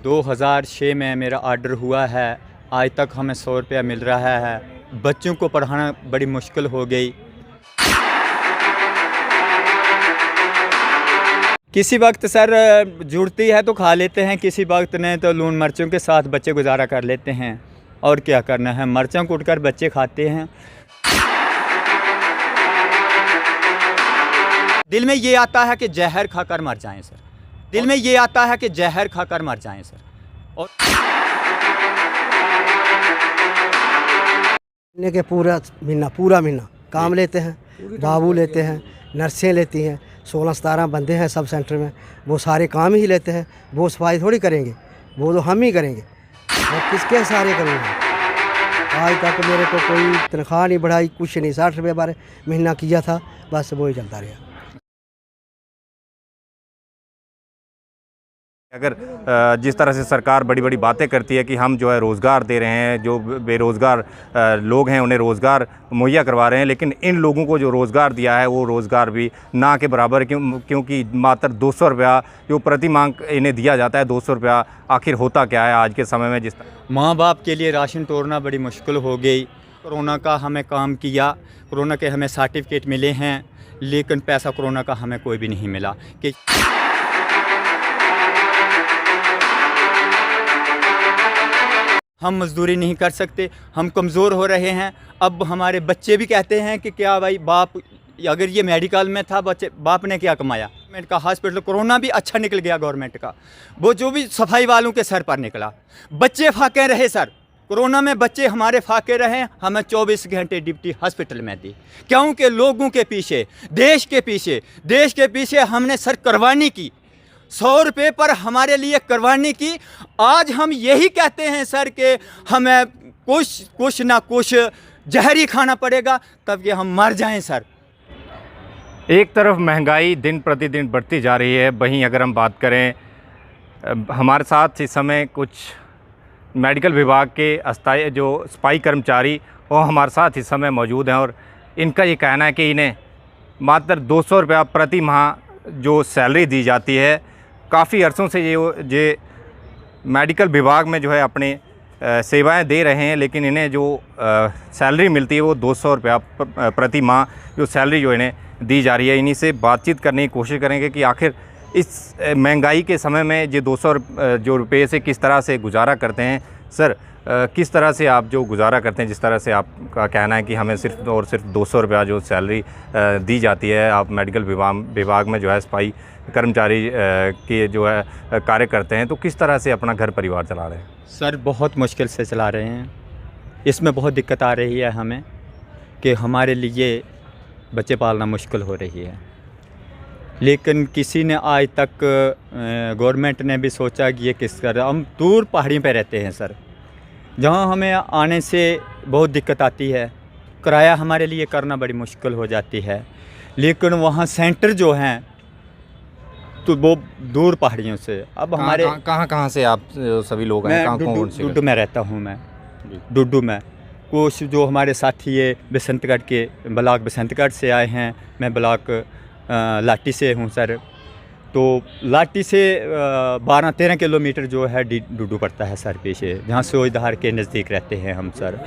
2006 में मेरा ऑर्डर हुआ है, आज तक हमें 100 रुपया मिल रहा है। बच्चों को पढ़ाना बड़ी मुश्किल हो गई। किसी वक्त सर जुड़ती है तो खा लेते हैं, किसी वक्त नहीं तो लून मिर्चों के साथ बच्चे गुजारा कर लेते हैं। और क्या करना है, मिर्चों कूटकर बच्चे खाते हैं। दिल में ये आता है कि जहर खाकर मर जाएं सर, दिल में ये आता है कि जहर खाकर मर जाएं सर। और के पूरा महीना काम लेते हैं, बाबू लेते हैं, नर्सें लेती हैं, 16-17 बंदे हैं सब सेंटर में, वो सारे काम ही लेते हैं। वो सफाई थोड़ी करेंगे, वो तो हम ही करेंगे। और किसके सारे करेंगे? आज तक मेरे को कोई तनख्वाह नहीं बढ़ाई, कुछ नहीं। 60 रुपये बारे महीना किया था, बस वही चलता रहा। अगर जिस तरह से सरकार बड़ी बड़ी बातें करती है कि हम जो है रोज़गार दे रहे हैं, जो बेरोज़गार लोग हैं उन्हें रोज़गार मुहैया करवा रहे हैं, लेकिन इन लोगों को जो रोज़गार दिया है वो रोज़गार भी ना के बराबर, क्योंकि मात्र 200 रुपया जो प्रति माह इन्हें दिया जाता है, 200 रुपया आखिर होता क्या है आज के समय में? जिस माँ बाप के लिए राशन तोड़ना बड़ी मुश्किल हो गई। कोरोना का हमें काम किया, कोरोना के हमें सर्टिफिकेट मिले हैं, लेकिन पैसा कोरोना का हमें कोई भी नहीं मिला। कि हम मजदूरी नहीं कर सकते, हम कमज़ोर हो रहे हैं। अब हमारे बच्चे भी कहते हैं कि क्या भाई बाप, अगर ये मेडिकल में था बच्चे, बाप ने क्या कमाया? गवर्नमेंट का हॉस्पिटल कोरोना भी अच्छा निकल गया गवर्नमेंट का, वो जो भी सफाई वालों के सर पर निकला। बच्चे फाके रहे सर, कोरोना में बच्चे हमारे फाके रहे। हमें 24 घंटे ड्यूटी हॉस्पिटल में दी, क्योंकि लोगों के पीछे, देश के पीछे हमने सर कुर्बानी की। 100 रुपये पर हमारे लिए कुर्बानी की। आज हम यही कहते हैं सर कि हमें कुछ ना कुछ जहर ही खाना पड़ेगा, तब कि हम मर जाएं सर। एक तरफ महंगाई दिन प्रतिदिन बढ़ती जा रही है, वहीं अगर हम बात करें, हमारे साथ इस समय कुछ मेडिकल विभाग के अस्थायी जो सफाई कर्मचारी वो हमारे साथ इस समय मौजूद हैं, और इनका ये कहना है कि इन्हें मात्र 200 रुपया प्रति माह जो सैलरी दी जाती है। काफ़ी अरसों से ये मेडिकल विभाग में जो है अपने सेवाएं दे रहे हैं, लेकिन इन्हें जो सैलरी मिलती है वो 200 रुपया प्रति माह जो सैलरी जो इन्हें दी जा रही है। इन्हीं से बातचीत करने की कोशिश करेंगे कि आखिर इस महंगाई के समय में ये 200 जो रुपये से किस तरह से गुजारा करते हैं। सर, किस तरह से आप जो गुजारा करते हैं, जिस तरह से आपका कहना है कि हमें सिर्फ और सिर्फ 200 रुपया जो सैलरी दी जाती है, आप मेडिकल विभाग में जो है सफाई कर्मचारी के जो है कार्य करते हैं, तो किस तरह से अपना घर परिवार चला रहे हैं? सर बहुत मुश्किल से चला रहे हैं। इसमें बहुत दिक्कत आ रही है हमें कि हमारे लिए बच्चे पालना मुश्किल हो रही है। लेकिन किसी ने आज तक, गवर्नमेंट ने भी सोचा कि ये किस तरह, हम दूर पहाड़ियों पे रहते हैं सर, जहाँ हमें आने से बहुत दिक्कत आती है। किराया हमारे लिए करना बड़ी मुश्किल हो जाती है, लेकिन वहाँ सेंटर जो हैं तो वो दूर पहाड़ियों से। अब हमारे कहाँ से आप सभी लोग हैं? डुड्डू में रहता हूँ मैं, डुड्डू में। कुछ जो हमारे साथी ये बसंतगढ़ के, ब्लॉक बसंतगढ़ से आए हैं, मैं ब्लॉक लाटी से हूँ सर। तो लाटी से 12-13 किलोमीटर जो है डुड्डू पड़ता है सर पीछे, जहाँ सोईधार के नज़दीक रहते हैं हम सर।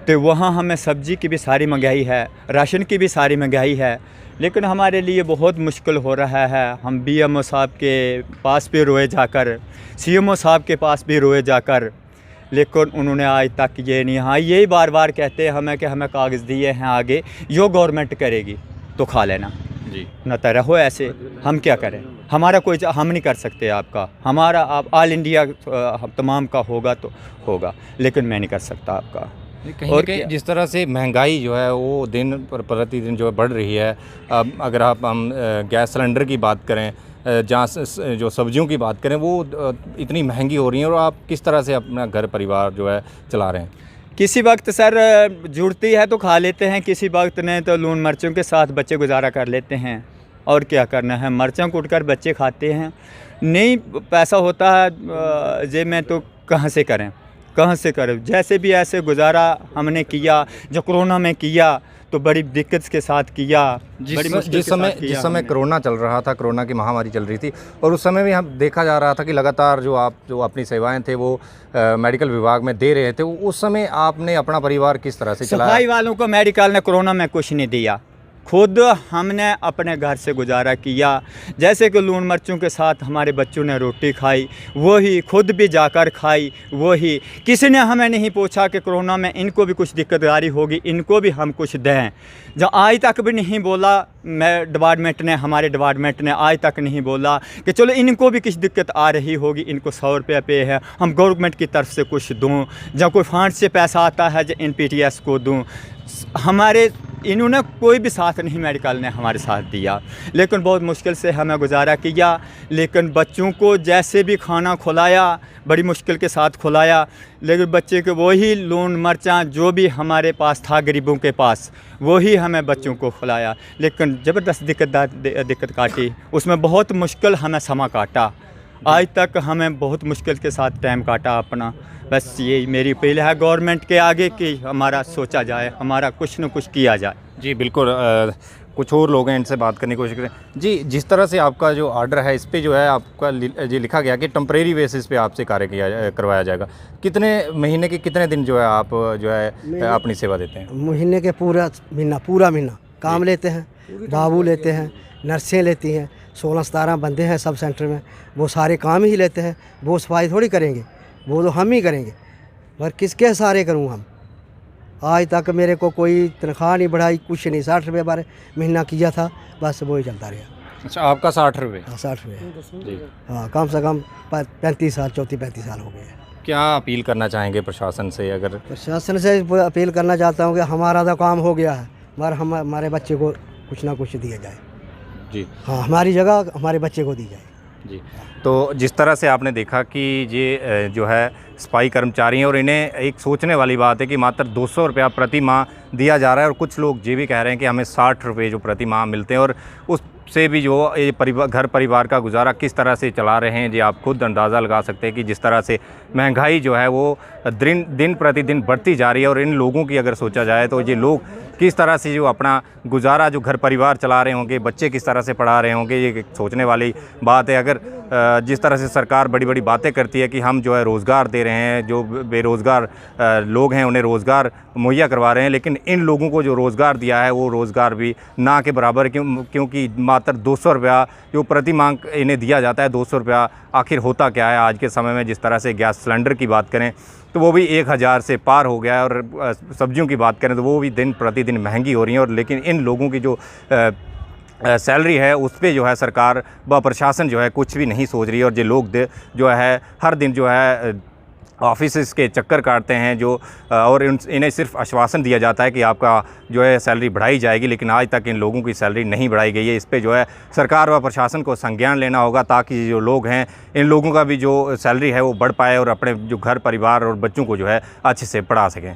तो वहाँ हमें सब्ज़ी की भी सारी महंगाई है, राशन की भी सारी महंगाई है, लेकिन हमारे लिए बहुत मुश्किल हो रहा है। हम BMO साहब के पास भी रोए जाकर, CMO साहब के पास भी रोए जाकर, लेकिन उन्होंने आज तक ये नहीं, हाँ यही बार बार कहते हैं हमें कि हमें कागज़ दिए हैं, आगे जो गवर्नमेंट करेगी तो खा लेना जी, न तो रहो ऐसे। हम क्या करें, हमारा कोई हम नहीं कर सकते आपका, हमारा आप ऑल इंडिया तमाम का होगा तो होगा, लेकिन मैं नहीं कर सकता आपका। और जिस तरह से महंगाई जो है वो दिन प्रतिदिन जो है बढ़ रही है, अगर हम गैस सिलेंडर की बात करें, जहाँ जो सब्जियों की बात करें, वो इतनी महंगी हो रही हैं, और आप किस तरह से अपना घर परिवार जो है चला रहे हैं? किसी वक्त सर जुड़ती है तो खा लेते हैं, किसी वक्त नहीं तो लून मिर्चों के साथ बच्चे गुजारा कर लेते हैं। और क्या करना है, मिर्चों कूटकर बच्चे खाते हैं। नहीं पैसा होता है जेब में तो कहाँ से करें, जैसे भी ऐसे गुजारा हमने किया। जो कोरोना में किया तो बड़ी दिक्कत के साथ किया, बड़ी मुश्किल जिस के साथ समय किया समय हमने। कोरोना चल रहा था, कोरोना की महामारी चल रही थी, और उस समय भी हम देखा जा रहा था कि लगातार जो अपनी सेवाएं थे वो मेडिकल विभाग में दे रहे थे। उस समय आपने अपना परिवार किस तरह से चलाया? सफाई वालों को मेडिकल ने कोरोना में कुछ नहीं दिया, खुद हमने अपने घर से गुजारा किया। जैसे कि लून मिर्चों के साथ हमारे बच्चों ने रोटी खाई, वही खुद भी जाकर खाई, वही किसी ने हमें नहीं पूछा कि कोरोना में इनको भी कुछ दिक्कतदारी होगी, इनको भी हम कुछ दें। जो आज तक भी नहीं बोला हमारे डिपार्टमेंट ने आज तक नहीं बोला कि चलो इनको भी कुछ दिक्कत आ रही होगी, इनको 100 रुपये पे है, हम गवर्नमेंट की तरफ से कुछ दूँ, जब कोई फंड से पैसा आता है जो NPTS को दूँ। हमारे इन्होंने कोई भी साथ नहीं मेडिकल ने हमारे साथ दिया, लेकिन बहुत मुश्किल से हमें गुजारा किया। लेकिन बच्चों को जैसे भी खाना खिलाया, बड़ी मुश्किल के साथ खिलाया, लेकिन बच्चे के वही लून मिर्चा जो भी हमारे पास था गरीबों के पास, वही हमें बच्चों को खिलाया। लेकिन ज़बरदस्त दिक्कत काटी, उसमें बहुत मुश्किल हमें समा काटा। आज तक हमें बहुत मुश्किल के साथ टाइम काटा अपना। बस यही मेरी अपील है गवर्नमेंट के आगे कि हमारा सोचा जाए, हमारा कुछ न कुछ किया जाए। जी बिल्कुल, कुछ और लोग हैं, इनसे बात करने की कोशिश करें। जी, जिस तरह से आपका जो ऑर्डर है, इस पे जो है आपका जी लिखा गया कि टेम्परेरी बेसिस पे आपसे कार्य करवाया जाएगा। कितने महीने के कितने दिन जो है आप जो है अपनी सेवा देते हैं? महीने के पूरा महीना काम लेते हैं, बाबू लेते हैं, नर्सें लेती हैं, 16-17 बंदे हैं सब सेंटर में, वो सारे काम ही लेते हैं। वो सफाई थोड़ी करेंगे, वो तो हम ही करेंगे, पर किसके सहारे करूँ हम? आज तक मेरे को कोई तनख्वाह नहीं बढ़ाई, कुछ नहीं। 60 रुपये बारे महीना किया था, बस वही चलता रहा। अच्छा, आपका 60 रुपये? हाँ, 60 रुपये। जी, हाँ, कम से कम 35 साल, 34-35 साल हो गए हैं। क्या अपील करना चाहेंगे प्रशासन से? अगर प्रशासन से अपील करना चाहता हूँ कि हमारा तो काम हो गया है, मगर हमारे बच्चे को कुछ ना कुछ दिया जाए। जी हाँ, हमारी जगह हमारे बच्चे को दी जाए। जी, तो जिस तरह से आपने देखा कि ये जो है सफाई कर्मचारी हैं, और इन्हें एक सोचने वाली बात है कि मात्र 200 रुपया प्रति माह दिया जा रहा है, और कुछ लोग ये भी कह रहे हैं कि हमें 60 रुपये जो प्रति माह मिलते हैं, और उससे भी जो ये घर परिवार का गुजारा किस तरह से चला रहे हैं, जी आप खुद अंदाज़ा लगा सकते हैं कि जिस तरह से महंगाई जो है वो दिन प्रतिदिन बढ़ती जा रही है। और इन लोगों की अगर सोचा जाए तो ये लोग किस तरह से जो अपना गुजारा, जो घर परिवार चला रहे होंगे, बच्चे किस तरह से पढ़ा रहे होंगे, ये सोचने वाली बात है। अगर जिस तरह से सरकार बड़ी बड़ी बातें करती है कि हम जो है रोज़गार दे रहे हैं, जो बेरोज़गार लोग हैं उन्हें रोज़गार मुहैया करवा रहे हैं, लेकिन इन लोगों को जो रोज़गार दिया है वो रोज़गार भी ना के बराबर, क्योंकि मात्र 200 रुपया जो प्रति माह इन्हें दिया जाता है, 200 रुपया आखिर होता क्या है आज के समय में? जिस तरह से गैस सिलेंडर की बात करें तो वो भी 1000 से पार हो गया है, और सब्जियों की बात करें तो वो भी दिन प्रतिदिन महंगी हो रही हैं। और लेकिन इन लोगों की जो सैलरी है उस पर जो है सरकार व प्रशासन जो है कुछ भी नहीं सोच रही है। और जो लोग जो है हर दिन जो है ऑफिस के चक्कर काटते हैं, और इन्हें सिर्फ आश्वासन दिया जाता है कि आपका जो है सैलरी बढ़ाई जाएगी, लेकिन आज तक इन लोगों की सैलरी नहीं बढ़ाई गई है। इस पे जो है सरकार व प्रशासन को संज्ञान लेना होगा, ताकि जो लोग हैं इन लोगों का भी जो सैलरी है वो बढ़ पाए, और अपने जो घर परिवार और बच्चों को जो है अच्छे से पढ़ा सकें।